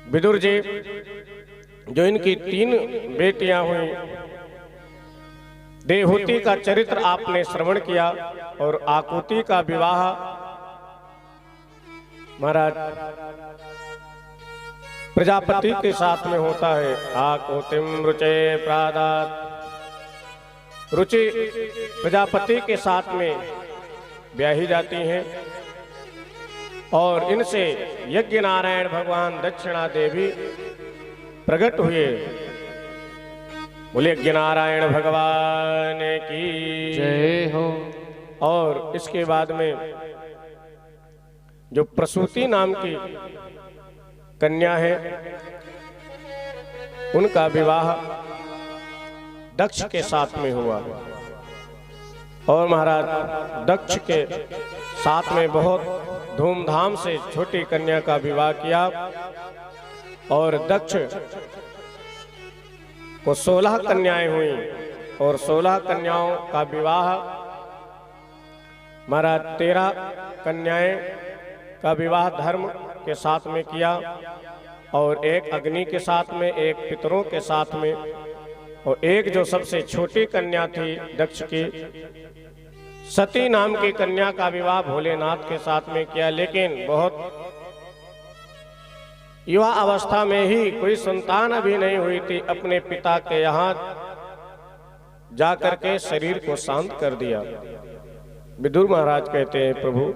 विदुर जी, जो इनकी 3 बेटियां हुई, देवहूति का चरित्र आपने श्रवण किया और आकुति का विवाह महाराज प्रजापति के साथ में होता है। आकुतिम रुचे प्रादात, रुचि प्रजापति के साथ में ब्याही जाती हैं और इनसे यज्ञ नारायण भगवान दक्षिणा देवी प्रकट हुए। बोले यज्ञ नारायण भगवान की जय हो। और इसके बाद में जो प्रसूति नाम की कन्या है, उनका विवाह दक्ष के साथ में हुआ और महाराज दक्ष के साथ में बहुत धूमधाम से छोटी कन्या का विवाह किया और दक्ष को 16 कन्याएं हुई और 16 कन्याओं का विवाह महाराज 13 कन्याएं का विवाह धर्म के साथ में किया और एक अग्नि के साथ में, एक पितरों के साथ में, और एक जो सबसे छोटी कन्या थी दक्ष की, सती नाम की कन्या का विवाह भोलेनाथ के साथ में किया। लेकिन बहुत युवा अवस्था में ही, कोई संतान अभी नहीं हुई थी, अपने पिता के यहाँ जाकर के शरीर को शांत कर दिया। विदुर महाराज कहते हैं, प्रभु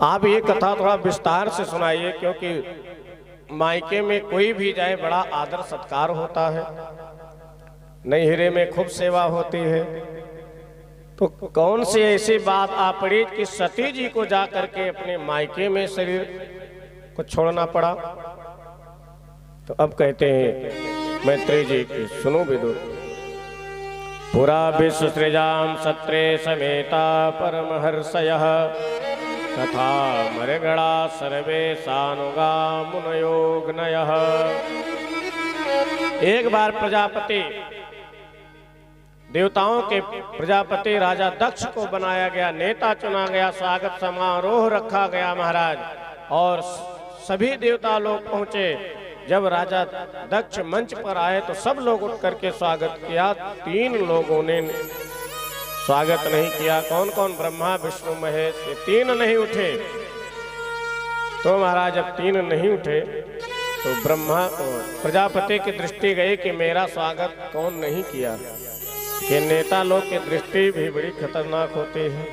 आप ये कथा थोड़ा विस्तार से सुनाइए, क्योंकि मायके में कोई भी जाए बड़ा आदर सत्कार होता है, नैहरे में खूब सेवा होती है, तो कौन सी ऐसी बात आ पड़ी कि सती जी को जाकर के अपने मायके में शरीर को छोड़ना पड़ा। तो अब कहते हैं मैत्री जी की, सुनो विदुर। पुरा विश्व सृजाम सत्रे समेता परमहर्षयः तथा मृगणा सर्वे सानुगा मुनयोग्नयः। एक बार प्रजापति, देवताओं के प्रजापति राजा दक्ष को बनाया गया, नेता चुना गया, स्वागत समारोह रखा गया महाराज, और सभी देवता लोग पहुंचे। जब राजा दक्ष मंच पर आए तो सब लोग उठ करके स्वागत किया। 3 लोगों ने स्वागत नहीं किया। कौन कौन? ब्रह्मा विष्णु महेश, ये 3 नहीं उठे। तो महाराज जब 3 नहीं उठे तो ब्रह्मा प्रजापति की दृष्टि गई कि मेरा स्वागत कौन नहीं किया। कि नेता लोग की दृष्टि भी बड़ी खतरनाक होती है।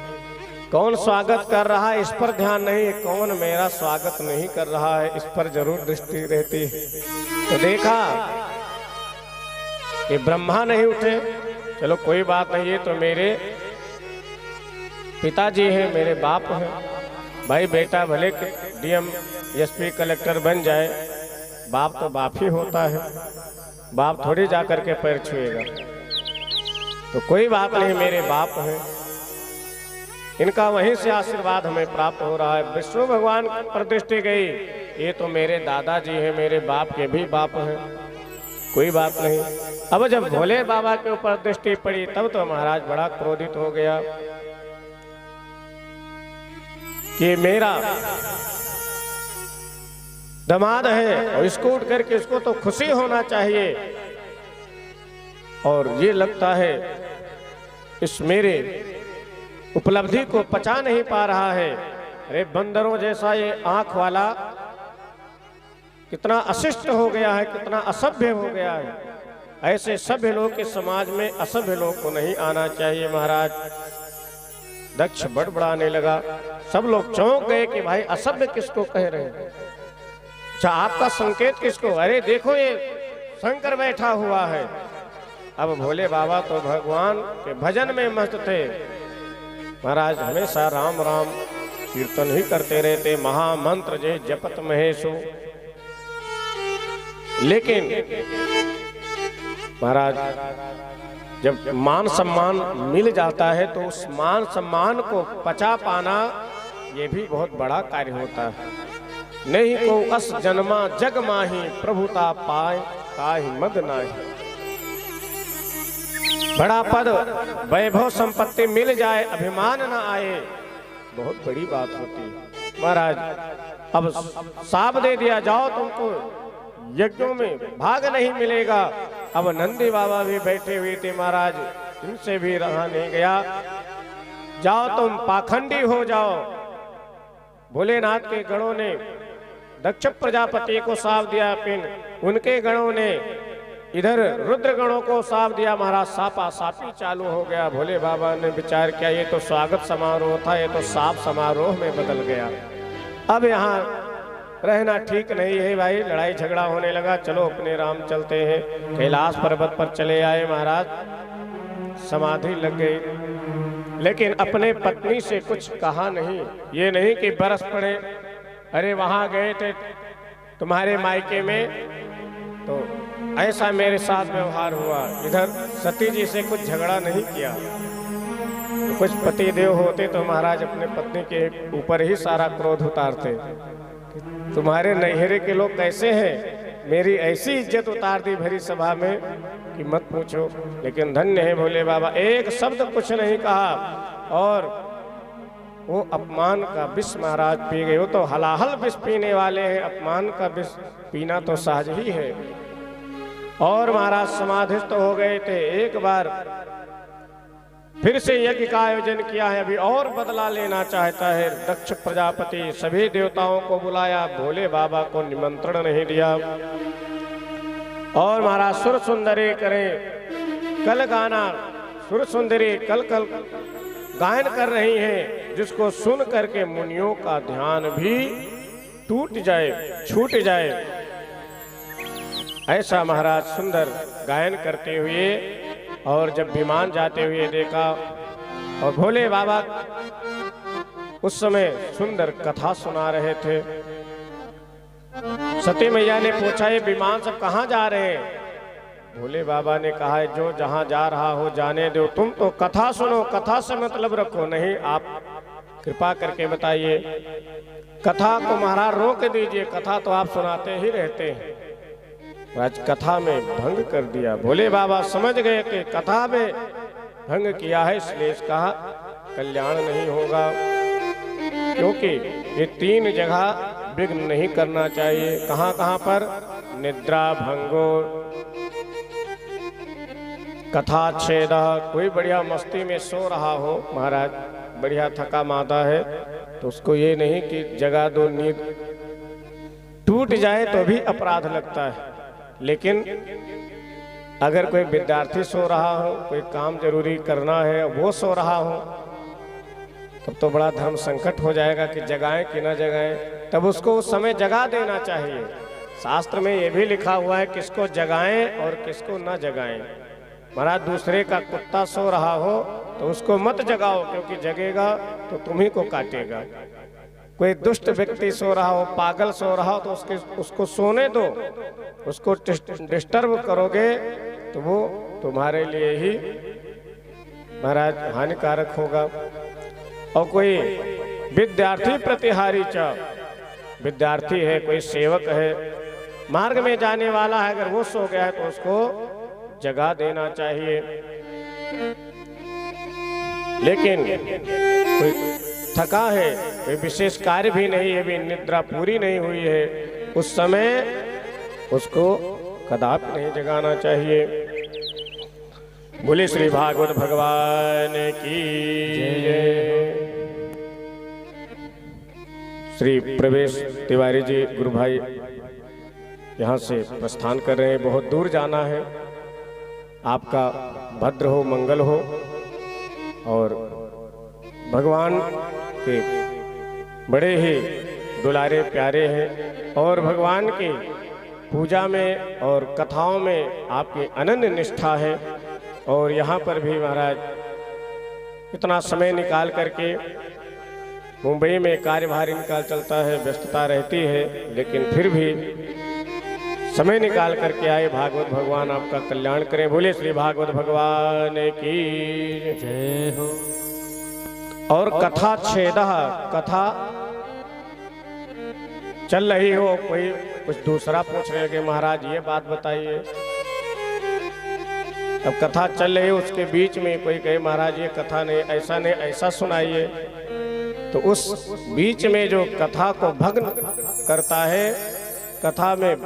कौन स्वागत कर रहा है इस पर ध्यान नहीं, कौन मेरा स्वागत नहीं कर रहा है इस पर जरूर दृष्टि रहती है। तो देखा कि ब्रह्मा नहीं उठे, चलो कोई बात नहीं, ये तो मेरे पिताजी हैं, मेरे बाप हैं। भाई बेटा भले डीएम एसपी कलेक्टर बन जाए, बाप तो बाप ही होता है, बाप थोड़ी जा करके पैर छुएगा। तो कोई बात नहीं, मेरे बाप हैं, इनका वहीं से आशीर्वाद हमें प्राप्त हो रहा है। विष्णु भगवान पर दृष्टि गई, ये तो मेरे दादाजी हैं, मेरे बाप के भी बाप हैं, कोई बात नहीं। अब जब भोले बाबा के ऊपर दृष्टि पड़ी तब तो महाराज बड़ा क्रोधित हो गया कि मेरा दामाद है और इसको उठ करके इसको तो खुशी होना चाहिए, और ये लगता है इस मेरे उपलब्धि को पचा नहीं पा रहा है। अरे बंदरों जैसा ये आंख वाला कितना अशिष्ट हो गया है, कितना असभ्य हो गया है। ऐसे सभ्य लोग के समाज में असभ्य लोग को नहीं आना चाहिए। महाराज दक्ष बड़बड़ाने लगा, सब लोग चौंक गए कि भाई असभ्य किसको कह रहे हैं। अच्छा आपका संकेत किसको? अरे देखो ये शंकर बैठा हुआ है। अब भोले बाबा तो भगवान के भजन में मस्त थे महाराज, हमेशा राम राम कीर्तन ही करते रहते, महामंत्र जय जपत महेशो। लेकिन महाराज जब मान सम्मान मिल जाता है तो उस मान सम्मान को पचा पाना ये भी बहुत बड़ा कार्य होता है। नहीं को अस जन्मा जग माही प्रभुता पाए काहि मद नाही। बड़ा पद वैभव संपत्ति मिल जाए, अभिमान न आए, बहुत बड़ी बात होती है। महाराज अब साप दे दिया, जाओ तुमको यज्ञों में भाग नहीं मिलेगा। अब नंदी बाबा भी बैठे हुए थे महाराज, इनसे भी रहा नहीं गया, जाओ तुम पाखंडी हो जाओ। भोलेनाथ के गणों ने दक्ष प्रजापति को साफ दिया पिन, उनके गणों ने इधर रुद्र गणों को साफ दिया। महाराज सापा सापी चालू हो गया। भोले बाबा ने विचार किया ये तो स्वागत समारोह था, ये तो साप समारोह में बदल गया। अब यहाँ रहना ठीक नहीं है भाई, लड़ाई झगड़ा होने लगा, चलो अपने राम चलते हैं। कैलाश पर्वत पर चले आए महाराज, समाधि लग गई, लेकिन अपने पत्नी से कुछ कहा नहीं। ये नहीं कि बरस पड़े, अरे वहां गए थे तुम्हारे मायके में तो ऐसा मेरे साथ व्यवहार हुआ। इधर सती जी से कुछ झगड़ा नहीं किया। तो कुछ पति देव होते तो महाराज अपने पत्नी के ऊपर ही सारा क्रोध उतारते। तुम्हारे नैहरे के लोग कैसे हैं, मेरी ऐसी इज्जत उतार दी भरी सभा में कि मत पूछो। लेकिन धन्य है भोले बाबा, एक शब्द कुछ नहीं कहा और वो अपमान का विष महाराज पी गए। वो तो हलाहल विष पीने वाले हैं, अपमान का विष पीना तो सहज ही है। और महाराज समाधिस्थ हो गए थे। एक बार फिर से यज्ञ का आयोजन किया है, अभी और बदला लेना चाहता है दक्ष प्रजापति। सभी देवताओं को बुलाया, भोले बाबा को निमंत्रण नहीं दिया। और महाराज सुर सुंदरी करें कल गाना, सुर सुंदरी कल कल गायन कर रही हैं, जिसको सुन करके मुनियों का ध्यान भी टूट जाए, छूट जाए। ऐसा महाराज सुंदर गायन करते हुए और जब विमान जाते हुए देखा, और भोले बाबा उस समय सुंदर कथा सुना रहे थे। सती मैया ने पूछा ये विमान सब कहाँ जा रहे हैं? भोले बाबा ने कहा है जो जहां जा रहा हो जाने दो, तुम तो कथा सुनो, कथा से मतलब रखो। नहीं, आप कृपा करके बताइए, कथा को महाराज रोक दीजिए, कथा तो आप सुनाते ही रहते हैं। राज कथा में भंग कर दिया। भोले बाबा समझ गए कि कथा में भंग किया है, इसलिए इसका कल्याण नहीं होगा, क्योंकि ये 3 जगह विघ्न नहीं करना चाहिए। कहाँ कहाँ पर? निद्रा भंगो, कथा छेदा। कोई बढ़िया मस्ती में सो रहा हो महाराज, बढ़िया थका मादा है, तो उसको ये नहीं कि जगा दो, नींद टूट जाए तो भी अपराध लगता है। लेकिन अगर कोई विद्यार्थी सो रहा हो, कोई काम जरूरी करना है, वो सो रहा हो, तब तो बड़ा धर्म संकट हो जाएगा कि जगाएं कि ना जगाएं। तब उसको उस समय जगा देना चाहिए। शास्त्र में ये भी लिखा हुआ है किसको जगाएं और किसको ना जगाएं। महाराज दूसरे का कुत्ता सो रहा हो तो उसको मत जगाओ, क्योंकि जगेगा तो तुम्ही को काटेगा। कोई दुष्ट व्यक्ति सो रहा हो, पागल सो रहा हो, तो उसको सोने दो। उसको डिस्टर्ब करोगे तो वो तुम्हारे लिए ही महाराज हानिकारक होगा। और कोई विद्यार्थी प्रतिहारी च, विद्यार्थी है, कोई सेवक है, मार्ग में जाने वाला है, अगर वो सो गया है तो उसको जगा देना चाहिए। लेकिन कोई थका है, कोई विशेष कार्य भी नहीं है, भी निद्रा पूरी नहीं हुई है, उस समय उसको कदापि नहीं जगाना चाहिए। बोले श्री भागवत भगवान की जय। श्री प्रवेश तिवारी जी गुरु भाई यहाँ से प्रस्थान कर रहे हैं, बहुत दूर जाना है। आपका भद्र हो, मंगल हो, और भगवान के बड़े ही दुलारे प्यारे हैं, और भगवान की पूजा में और कथाओं में आपकी अनन्य निष्ठा है। और यहाँ पर भी महाराज इतना समय निकाल करके, मुंबई में कार्यभार इनका चलता है, व्यस्तता रहती है, लेकिन फिर भी समय निकाल करके आए। भागवत भगवान आपका कल्याण करें। बोले श्री भागवत भगवान की जय हो। और कथा छेदा, कथा चल रही हो, कोई कुछ दूसरा पूछ रहे कि महाराज ये बात बताइए। अब कथा चल रही है, उसके बीच में कोई कहे महाराज ये कथा नहीं, ऐसा नहीं, ऐसा सुनाइए। तो उस बीच में जो कथा को भग्न करता है, कथा में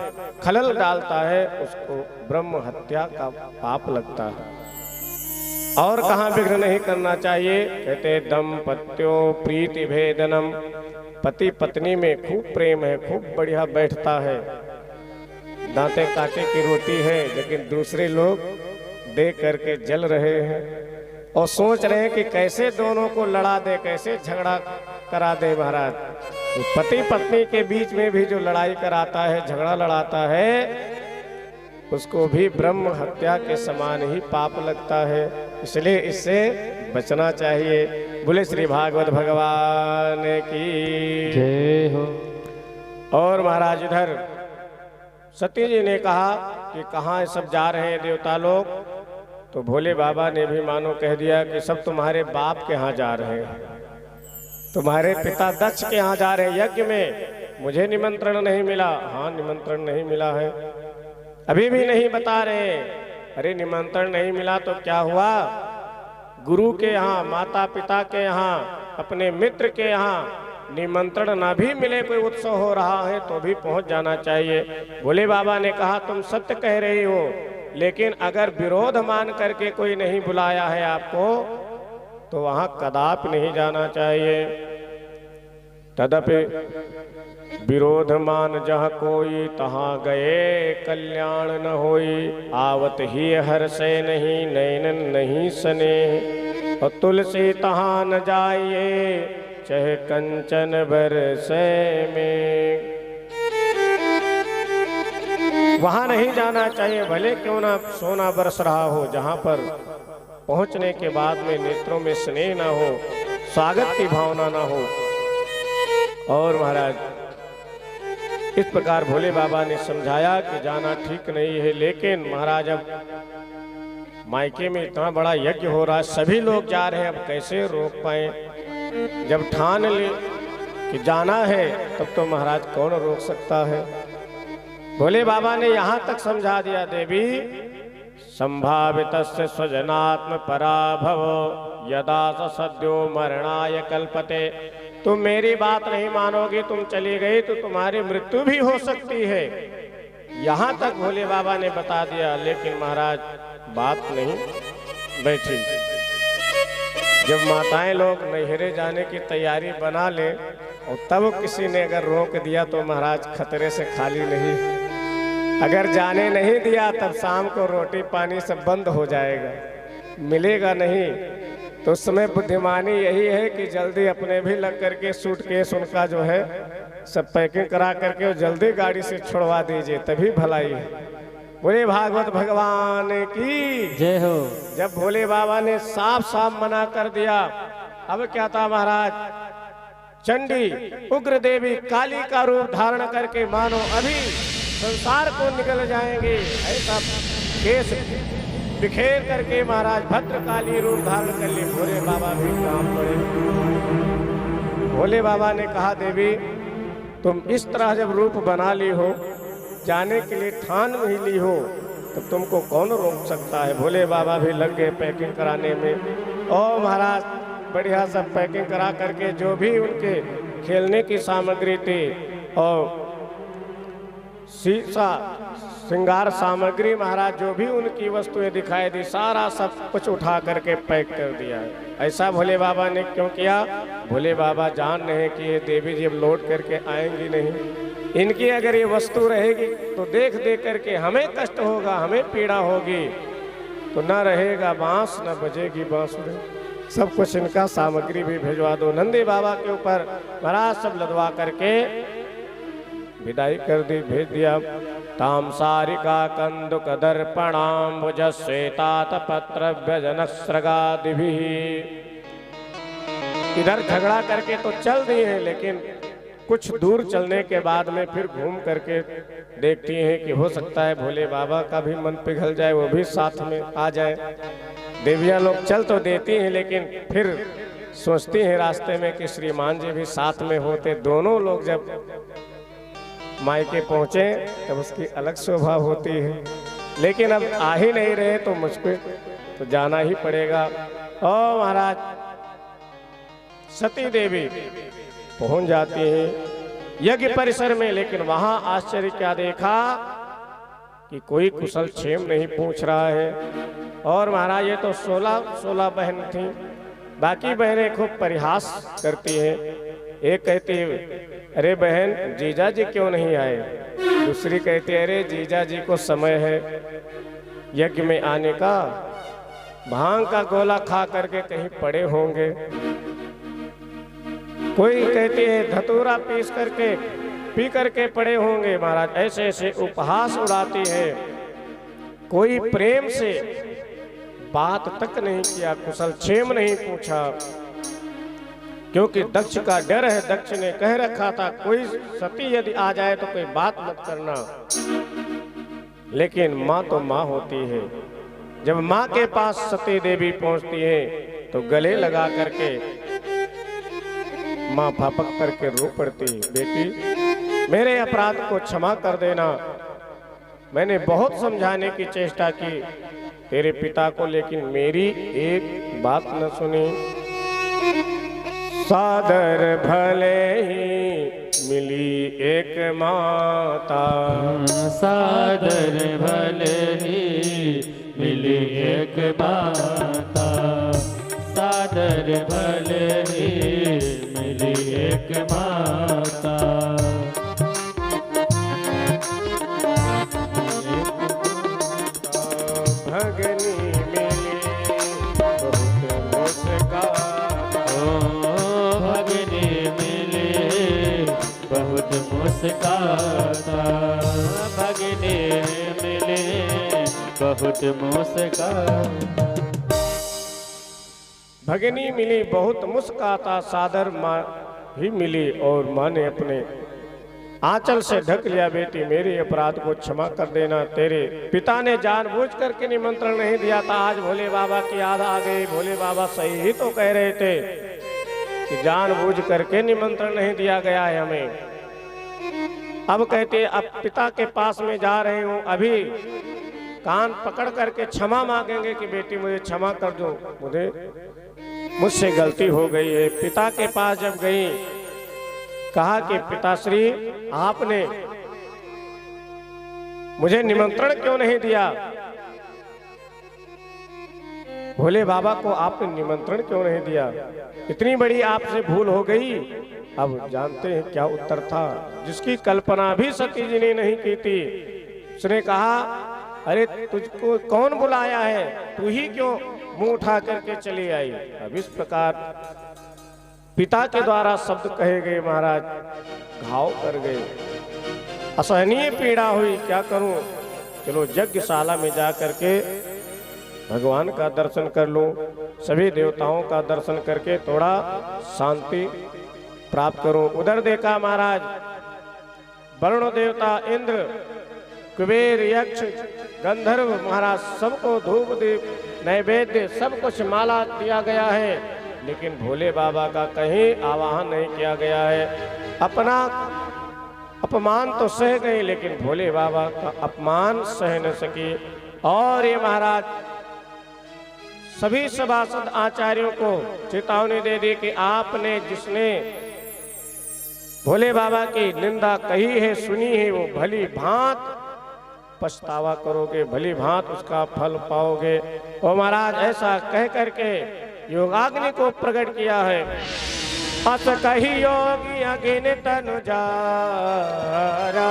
खलल डालता है, उसको ब्रह्म हत्या का पाप लगता है। और कहाँ विघ्न नहीं करना चाहिए? कहते दंपत्यों प्रीति भेदनम, पति पत्नी में खूब प्रेम है, खूब बढ़िया बैठता है, दांते काटे की रोटी है, लेकिन दूसरे लोग देख करके जल रहे हैं और सोच रहे हैं कि कैसे दोनों को लड़ा दे, कैसे झगड़ा करा दे। महाराज, तो पति पत्नी के बीच में भी जो लड़ाई कराता है, झगड़ा लड़ाता है, उसको भी ब्रह्म हत्या के समान ही पाप लगता है। इसलिए इससे बचना चाहिए। बोले श्री भागवत भगवान की जय हो। और महाराज इधर सती जी ने कहा कि कहाँ सब जा रहे हैं देवता लोग? तो भोले बाबा ने भी मानो कह दिया कि सब तुम्हारे बाप के यहाँ जा रहे हैं, तुम्हारे पिता दक्ष के यहाँ जा रहे हैं यज्ञ में, मुझे निमंत्रण नहीं मिला। हाँ, निमंत्रण नहीं मिला है, अभी भी नहीं बता रहे। अरे निमंत्रण नहीं मिला तो क्या हुआ? गुरु के यहाँ, माता पिता के यहाँ, अपने मित्र के यहाँ निमंत्रण ना भी मिले, कोई उत्सव हो रहा है तो भी पहुंच जाना चाहिए। भोले बाबा ने कहा तुम सत्य कह रही हो, लेकिन अगर विरोध मान करके कोई नहीं बुलाया है आपको तो वहां कदापि नहीं जाना चाहिए। तदपि विरोध मान जहाँ कोई, तहाँ गए कल्याण न होई। आवत ही हर्षे नहीं, नैनन नहीं सने, और तुलसी तहाँ न जाइए, चाहे कंचन बरसे में। वहां नहीं जाना चाहिए, भले क्यों ना सोना बरस रहा हो, जहां पर पहुंचने के बाद में नेत्रों में स्नेह ना हो, स्वागत की भावना ना हो। और महाराज इस प्रकार भोले बाबा ने समझाया कि जाना ठीक नहीं है। लेकिन महाराज अब मायके में इतना बड़ा यज्ञ हो रहा है, सभी लोग जा रहे हैं, अब कैसे रोक पाए? जब ठान ले कि जाना है तब तो महाराज कौन रोक सकता है? भोले बाबा ने यहाँ तक समझा दिया, देवी संभावितस्य स्वजनात्म पराभव यदा स सद्यो मरणाय कल्पते। तुम मेरी बात नहीं मानोगी, तुम चली गई तो तुम्हारी मृत्यु भी हो सकती है। यहाँ तक भोले बाबा ने बता दिया, लेकिन महाराज बात नहीं बैठी। जब माताएं लोग नैहरे जाने की तैयारी बना ले और तब किसी ने अगर रोक दिया तो महाराज खतरे से खाली नहीं। अगर जाने नहीं दिया तब शाम को रोटी पानी सब बंद हो जाएगा, मिलेगा नहीं। तो उस समय बुद्धिमानी यही है कि जल्दी अपने भी लग करके सूटकेस उनका जो है सब पैकिंग करा करके जल्दी गाड़ी से छुड़वा दीजिए, तभी भलाई है। बोले भागवत भगवान की जय हो। जब भोले बाबा ने साफ साफ मना कर दिया, अब क्या था महाराज? चंडी उग्र देवी काली का रूप धारण करके मानो अभी संसार को निकल जाएंगे, ऐसा केस बिखेर करके महाराज भद्रकाली रूप धारण कर लिए। भोले बाबा भी काम पड़े। भोले बाबा ने कहा, देवी तुम इस तरह जब रूप बना ली हो, जाने के लिए ठान ही ली हो, तो तुमको कौन रोक सकता है? भोले बाबा भी लग गए पैकिंग कराने में। और महाराज बढ़िया सब पैकिंग करा करके जो भी उनके खेलने की सामग्री थी और शीशा श्रृंगार सामग्री, महाराज जो भी उनकी वस्तुएं दिखाई दी, सारा सब कुछ उठा करके पैक कर दिया। ऐसा भोले बाबा ने क्यों किया? भोले बाबा जान रहे कि ये देवी जी अब लौट करके आएंगी नहीं, इनकी अगर ये वस्तु रहेगी तो देख देख करके हमें कष्ट होगा, हमें पीड़ा होगी, तो न रहेगा बांस न बजेगी बांसुरी। सब कुछ इनका सामग्री भी भिजवा दो। नंदी बाबा के ऊपर महाराज सब लदवा करके विदाई कर दी, भेज दिया। ताम सारिका कंदुक दर्पणाम्बुज श्वेतात पत्र व्यजनस्रगादिभिः। इधर झगड़ा करके तो चल दिए हैं, लेकिन कुछ दूर चलने के बाद में फिर घूम करके देखती हैं कि हो सकता है भोले बाबा का भी मन पिघल जाए, वो भी साथ में आ जाए। देवियां लोग चल तो देती हैं, लेकिन फिर सोचती हैं रास्ते में कि श्रीमान जी भी साथ में होते। दोनों लोग जब मायके पहुंचे तब उसकी अलग शोभा होती है, लेकिन अब आ ही नहीं रहे तो मुझको तो जाना ही पड़ेगा। ओ महाराज सती देवी पहुंच जाती हैं यज्ञ परिसर में। लेकिन वहां आश्चर्य क्या देखा कि कोई कुशल क्षेम नहीं पूछ रहा है। और महाराज ये तो 16 बहन थी, बाकी बहनें खूब परिहास करती हैं। एक कहती है अरे बहन जीजा जी क्यों नहीं आए, दूसरी कहती है अरे जीजा जी को समय है यज्ञ में आने का, भांग का गोला खा करके कहीं पड़े होंगे। कोई कहती है धतूरा पी करके पड़े होंगे। महाराज ऐसे ऐसे उपहास उड़ाती है। कोई प्रेम से बात तक नहीं किया, कुशल क्षेम नहीं पूछा, क्योंकि दक्ष का डर है। दक्ष ने कह रखा था कोई सती यदि आ जाए तो कोई बात मत करना। लेकिन माँ तो माँ होती है। जब माँ के पास सती देवी पहुंचती है तो गले लगा करके माँ फापक करके रो पड़ती, बेटी मेरे अपराध को क्षमा कर देना। मैंने बहुत समझाने की चेष्टा की तेरे पिता को, लेकिन मेरी एक बात न सुनी। सादर भले ही मिली एक माता, सादर भले ही मिली एक माता, सादर भले ही मिली एक माता। भगनी मिली बहुत मुस्काता, भगनी मिली बहुत मुस्काता, भगनी मिली बहुत मुस्काता। भगनी मिली बहुत मुस्काता, सादर माँ भी मिली और माँ ने अपने आंचल से ढक लिया। बेटी मेरे अपराध को क्षमा कर देना। तेरे पिता ने जानबूझ करके निमंत्रण नहीं दिया था। आज भोले बाबा की याद आ गई। भोले बाबा सही ही तो कह रहे थे कि जानबूझ करके निमंत्रण नहीं दिया गया है हमें। अब कहते अब पिता के पास में जा रहे हूँ, अभी कान पकड़ करके क्षमा मांगेंगे कि बेटी मुझे क्षमा कर दो, मुझसे गलती हो गई है। पिता के पास जब गई कहा कि पिताश्री आपने मुझे निमंत्रण क्यों नहीं दिया, भोले बाबा को आपने निमंत्रण क्यों नहीं दिया, इतनी बड़ी आपसे भूल हो गई। अब जानते हैं क्या उत्तर था, जिसकी कल्पना भी सती जी ने नहीं की थी। उसने कहा अरे तुझको कौन बुलाया है, तू ही क्यों मुंह उठा करके चली आई। अब इस प्रकार पिता के द्वारा शब्द कहे गए, महाराज घाव कर गए, असहनीय पीड़ा हुई। क्या करूं, चलो यज्ञशाला में जा करके भगवान का दर्शन कर लूं, सभी देवताओं का दर्शन करके थोड़ा शांति प्राप्त करूं। उधर देखा महाराज वरुण देवता, इंद्र, कुबेर, यक्ष, गंधर्व महाराज सबको धूप दीप नैवेद्य सब कुछ माला दिया गया है, लेकिन भोले बाबा का कहीं आवाहन नहीं किया गया है। अपना अपमान तो सह गए, लेकिन भोले बाबा का अपमान सह न सकी। और ये महाराज सभी सभासद आचार्यों को चेतावनी दे दी कि आपने जिसने भोले बाबा की निंदा कही है, सुनी है, वो भली भांत पछतावा करोगे, भली भांत उसका फल पाओगे। और महाराज ऐसा कह करके योगाग्नि को प्रकट किया है। अस कही योगी अगिन तनु जारा,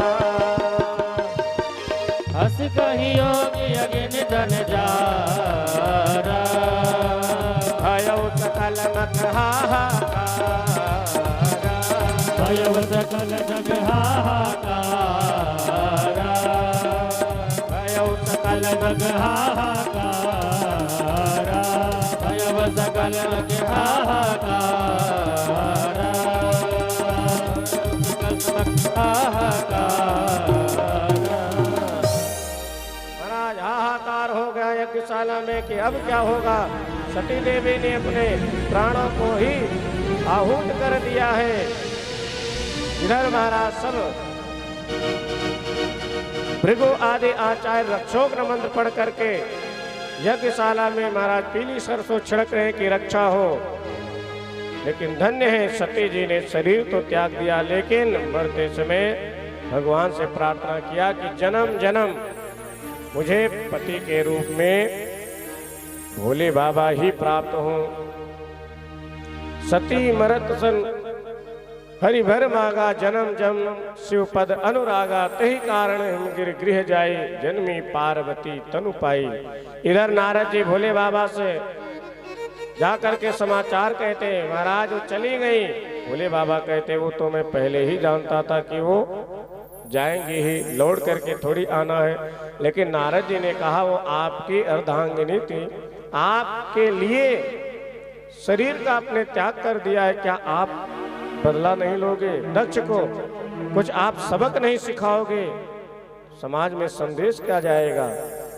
अस कही योगी अगिन तनु जारा, भयो सकल मत हाहाकारा, भयो सकल जग हाहाकारा, भयो सकल जग हाहाकारा, भयो सकल जग हाहाकारा, महाराज हाहाकार हो गया यज्ञशाला में कि अब क्या होगा। सती देवी ने अपने प्राणों को ही आहूत कर दिया है। इधर महाराज सब भृगु आदि आचार्य रक्षोग्न मंत्र पढ़ करके यज्ञशाला में महाराज पीली सरसों छिड़क रहे कि रक्षा हो। लेकिन धन्य है सती जी ने शरीर तो त्याग दिया, लेकिन मरते समय भगवान से प्रार्थना किया कि जन्म जन्म मुझे पति के रूप में भोले बाबा ही प्राप्त हों। सती मरत सन हरि भर मागा, जन्म जन्म शिव पद अनुरागा, तही कारण हम गिर गृह जाई, जन्मी पार्वती तनु पाई। इधर नारद जी भोले बाबा से जाकर के समाचार कहते हैं, महाराज वो चली गई। भोले बाबा कहते वो तो मैं पहले ही जानता था कि वो जाएंगे ही, लौट करके थोड़ी आना है। लेकिन नारद जी ने कहा वो आपकी अर्धांगिनी थी, आपके लिए शरीर का अपने त्याग कर दिया है, क्या आप बदला नहीं लोगे? दक्ष को कुछ आप सबक नहीं सिखाओगे? समाज में संदेश क्या जाएगा?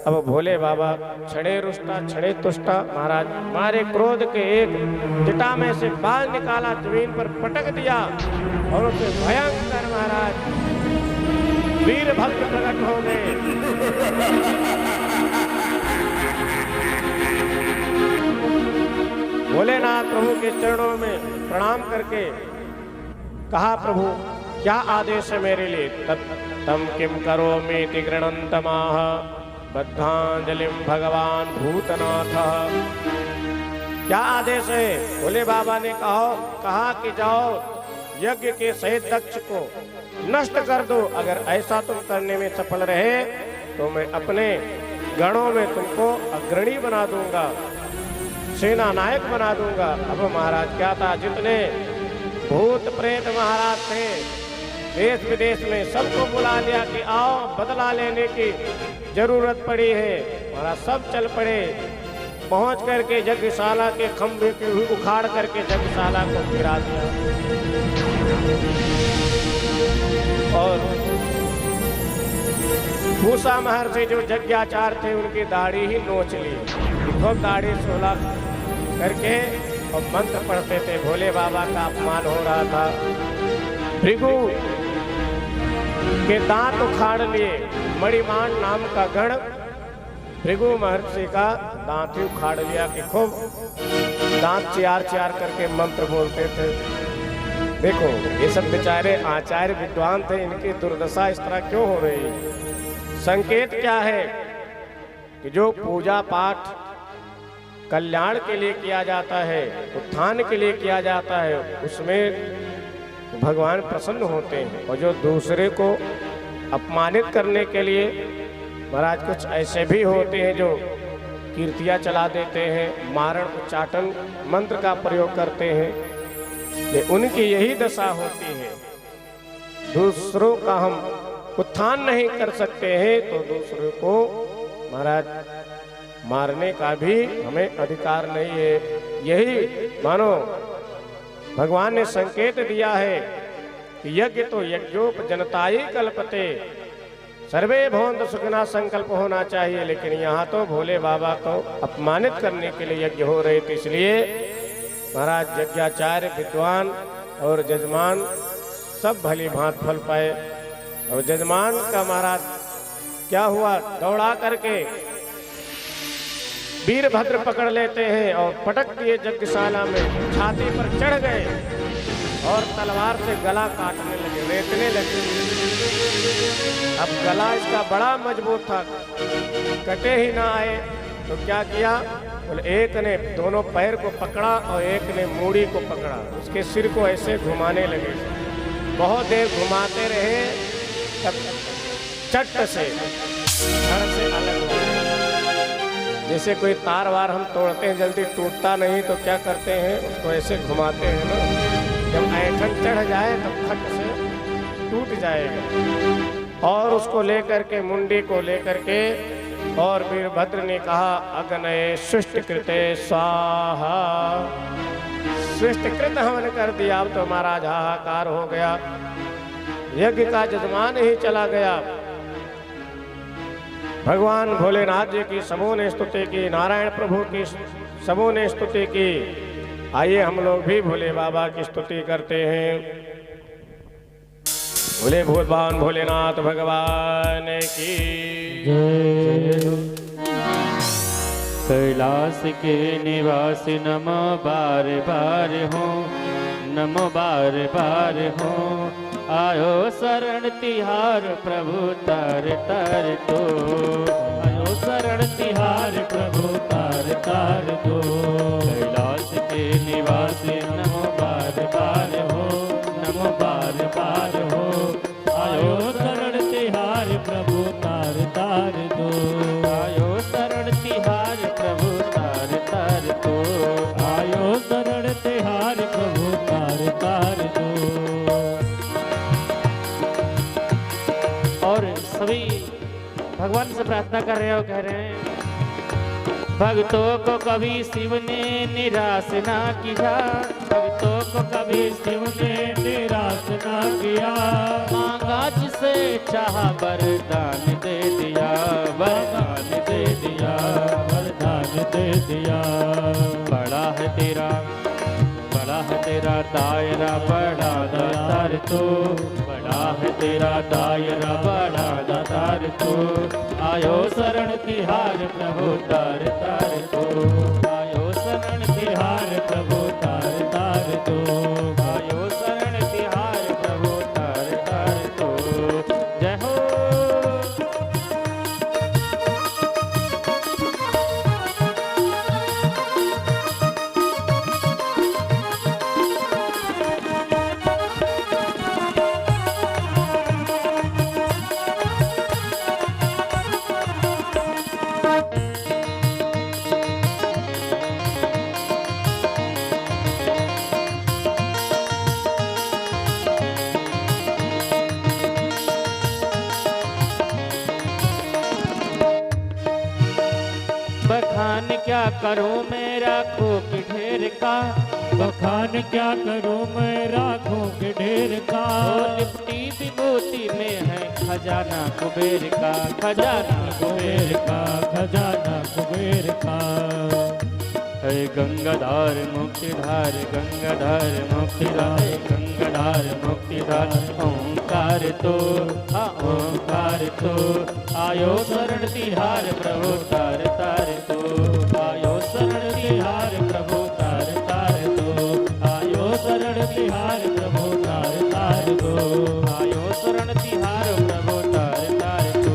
अब भोले बाबा छड़े रुष्टा छड़े तुष्टा, महाराज मारे क्रोध के एक जटा में से बाल निकाला, जमीन पर पटक दिया और उसे भयंकर महाराज वीर भक्त प्रकट हो गए। भोलेनाथ प्रभु के चरणों में प्रणाम करके कहा, प्रभु क्या आदेश है मेरे लिए? तम किम करोमीति गृणन्तमाह, बद्धांजलिम भगवान भूतनाथ। क्या आदेश है? भोले बाबा ने कहा कि जाओ यज्ञ के सहित दक्ष को नष्ट कर दो। अगर ऐसा तुम करने में सफल रहे तो मैं अपने गणों में तुमको अग्रणी बना दूंगा, सेना नायक बना दूंगा। अब महाराज क्या था, जितने भूत प्रेत महाराज थे देश विदेश में सबको बुला लिया कि आओ बदला लेने की जरूरत पड़ी है। महाराज सब चल पड़े, पहुंच करके यज्ञशाला के खंभे की उखाड़ करके यज्ञशाला को गिरा दिया और भूसा महर्षि जो यज्ञाचार थे उनकी दाढ़ी ही नोच ली, खूब दाढ़ी सोला करके और मंत्र पढ़ते थे। भोले बाबा का अपमान हो रहा था। भृगु के दांत उखाड़ लिए, मणिमान नाम का गण भृगु महर्षि का दांत ही उखाड़ लिया कि खूब दांत चियार चियार करके मंत्र बोलते थे। देखो ये सब बेचारे आचार्य विद्वान थे, इनकी दुर्दशा इस तरह क्यों हो रही है? संकेत क्या है कि जो पूजा पाठ कल्याण के लिए किया जाता है, उत्थान के लिए किया जाता है, उसमें भगवान प्रसन्न होते हैं। और जो दूसरे को अपमानित करने के लिए महाराज कुछ ऐसे भी होते हैं जो कीर्तियां चला देते हैं, मारण उच्चाटन मंत्र का प्रयोग करते हैं, ये उनकी यही दशा होती है। दूसरों का हम उत्थान नहीं कर सकते हैं तो दूसरों को महाराज मारने का भी हमें अधिकार नहीं है। यही मानो भगवान ने संकेत दिया है कि यज्ञ तो यज्ञोपजनताय कल्पते, सर्वे भवन्तु सुखिनः संकल्प होना चाहिए। लेकिन यहाँ तो भोले बाबा को अपमानित करने के लिए यज्ञ हो रहे थे, इसलिए महाराज यज्ञाचार्य विद्वान और जजमान सब भली भांत फल पाए। और जजमान का महाराज क्या हुआ, दौड़ा करके वीरभद्र पकड़ लेते हैं और पटक दिए यज्ञशाला में, छाती पर चढ़ गए और तलवार से गला काटने लगे, रेतने लगे। अब गला इसका बड़ा मजबूत था, कटे ही ना आए तो क्या किया, बोले एक ने दोनों पैर को पकड़ा और एक ने मूड़ी को पकड़ा, उसके सिर को ऐसे घुमाने लगे। बहुत देर घुमाते रहे, तब चट से धड़ से अलग हो गए। जैसे कोई तार वार हम तोड़ते हैं, जल्दी टूटता नहीं तो क्या करते हैं, उसको ऐसे घुमाते हैं ना, जब ऐठन चढ़ जाए तो खट से टूट जाएगा। और उसको लेकर के मुंडी को लेकर के और वीरभद्र ने कहा, अग्नये सृष्टिकृते स्वाहा, सृष्टिकृत हवन कर दिया। अब तो महाराज हाहाकार हो गया, यज्ञ का जजमान ही चला गया। भगवान भोलेनाथ जी की सबों ने स्तुति की, नारायण प्रभु की सबों ने स्तुति की। आइए हम लोग भी भोले बाबा की स्तुति करते हैं। भोले भगवान भोलेनाथ भगवान की जय। कैलाश के निवासी नमो बार बार हो, नमो बार बार हो। आयो शरण तिहार प्रभु तार तार दो, आयो शरण तिहार प्रभु तार तार दो। कैलाश के निवासी नमो बार बार हो, नमो बार बार हो। आयो शरण तिहार प्रभु तार तार दो, आयो शरण तिहार प्रभु तार तार दो, आयो शरण तिहार प्रभु तार तार दो। और सभी भगवान से प्रार्थना कर रहे हो, कह रहे हैं भक्तों को कभी शिव ने निराश ना किया, भक्तों को कभी शिव ने निराश ना किया। मांगा जिसे चाहा वरदान दे दिया, वरदान दे दिया, वरदान दे दिया। बड़ा है तेरा, बड़ा है तेरा दायरा, बड़ा दातार तो, बड़ा है तेरा दायरा, बड़ा दातार तो। आयो शरण तिहार प्रभु तार तार तो, आयो शरण तिहार प्रभु तार तार तो, आयो शरण तिहार प्रभु तार तार तो। जय हो। बखान क्या करूं मैं राखों के ढेर का, बखान क्या करूं मैं राखों के ढेर का। लिपटी विभूति में है खजाना कुबेर का, खजाना कुबेर का, खजाना कुबेर का। है गंगाधार मुक्तिधार, गंगाधार मुक्तिधार, गंगाधार मुक्तिधार। ओंकार तो, हाँ ओंकार तो। आयो शरण तिहार प्रभु तार तार तो, आयो शरण तिहार प्रभु तार तार तो, आयो शरण तिहार प्रभु तार तार तो, आयो शरण तिहार प्रभु तार तार तो,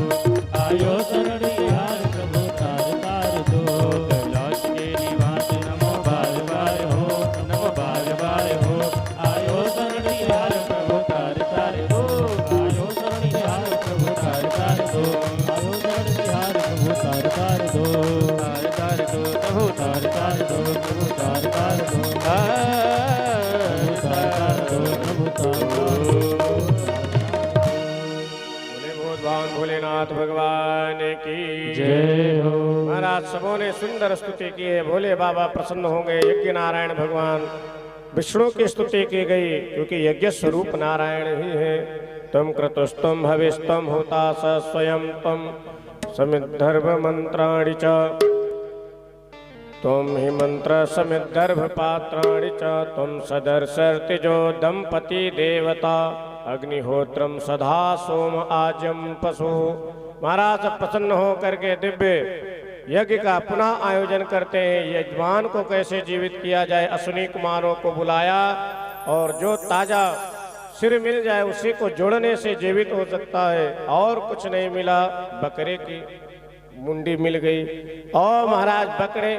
आयो शरण तिहार प्रभु तार तार तो। कैलाश के निवास नमो बार बार हो, नमो बार बार हो। आयो शरण तिहार प्रभु तार तार तो, आयो शरण तिहार प्रभु तार तार तो, आयो शरण तिहार प्रभु तार तार दो, तार तार दो प्रभु तार तार दो, प्रभु तार तार दो, तार तार दो प्रभु तार तार दो। बोले भगवान भोलेनाथ भगवान की जय हो। महाराज सबों ने सुंदर स्तुति की है। भोले बाबा प्रसन्न हो गए। यज्ञ नारायण भगवान विष्णु की स्तुति की गई, क्योंकि यज्ञ स्वरूप नारायण ही है। तम क्रतुस्तम भविस्तम होता स स्वयं तम समिद्धर्भ मंत्राणि च, तुम ही मंत्र समिद्धर्भ पात्राणि च। तुम सदर्शर्तिजो दंपति देवता, अग्निहोत्रम सदा सोम आजम पशु। महाराज प्रसन्न हो करके दिव्य यज्ञ का पुनः आयोजन करते हैं। यजमान को कैसे जीवित किया जाए, अश्विनी कुमारों को बुलाया और जो ताजा सिर मिल जाए उसी को जोड़ने से जीवित हो सकता है। और कुछ नहीं मिला, बकरे की मुंडी मिल गई। और महाराज बकरे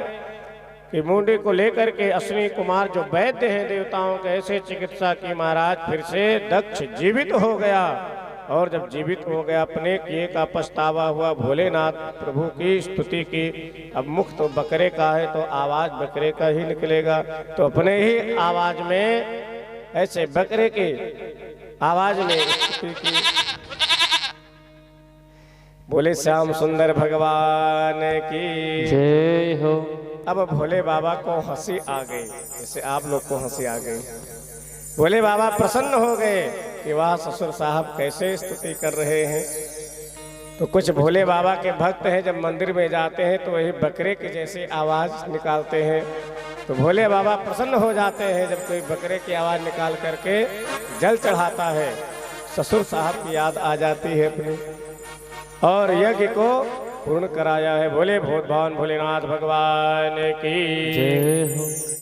की मुंडी को लेकर के अश्विनी कुमार जो वैद्य हैं देवताओं के, ऐसे चिकित्सा की महाराज फिर से दक्ष जीवित हो गया। और जब जीवित हो गया, अपने किए का पछतावा हुआ। भोलेनाथ प्रभु की स्तुति की। अब मुख तो बकरे का है तो आवाज बकरे का ही निकलेगा, तो अपने ही आवाज में ऐसे बकरे की आवाज में स्तुति की। बोले श्याम सुंदर भगवान की जय हो। अब भोले बाबा को हंसी आ गई, जैसे आप लोग को हंसी आ गई। भोले बाबा प्रसन्न हो गए कि वाह ससुर साहब कैसे स्तुति कर रहे हैं। तो कुछ भोले बाबा के भक्त हैं, जब मंदिर में जाते हैं तो वही बकरे की जैसी आवाज निकालते हैं। तो भोले बाबा प्रसन्न हो जाते हैं जब कोई बकरे की आवाज निकाल करके जल चढ़ाता है। ससुर साहब की याद आ जाती है अपनी, और यज्ञ को पूर्ण कराया है। बोले भूत भावन भोलेनाथ भगवान की जय हो।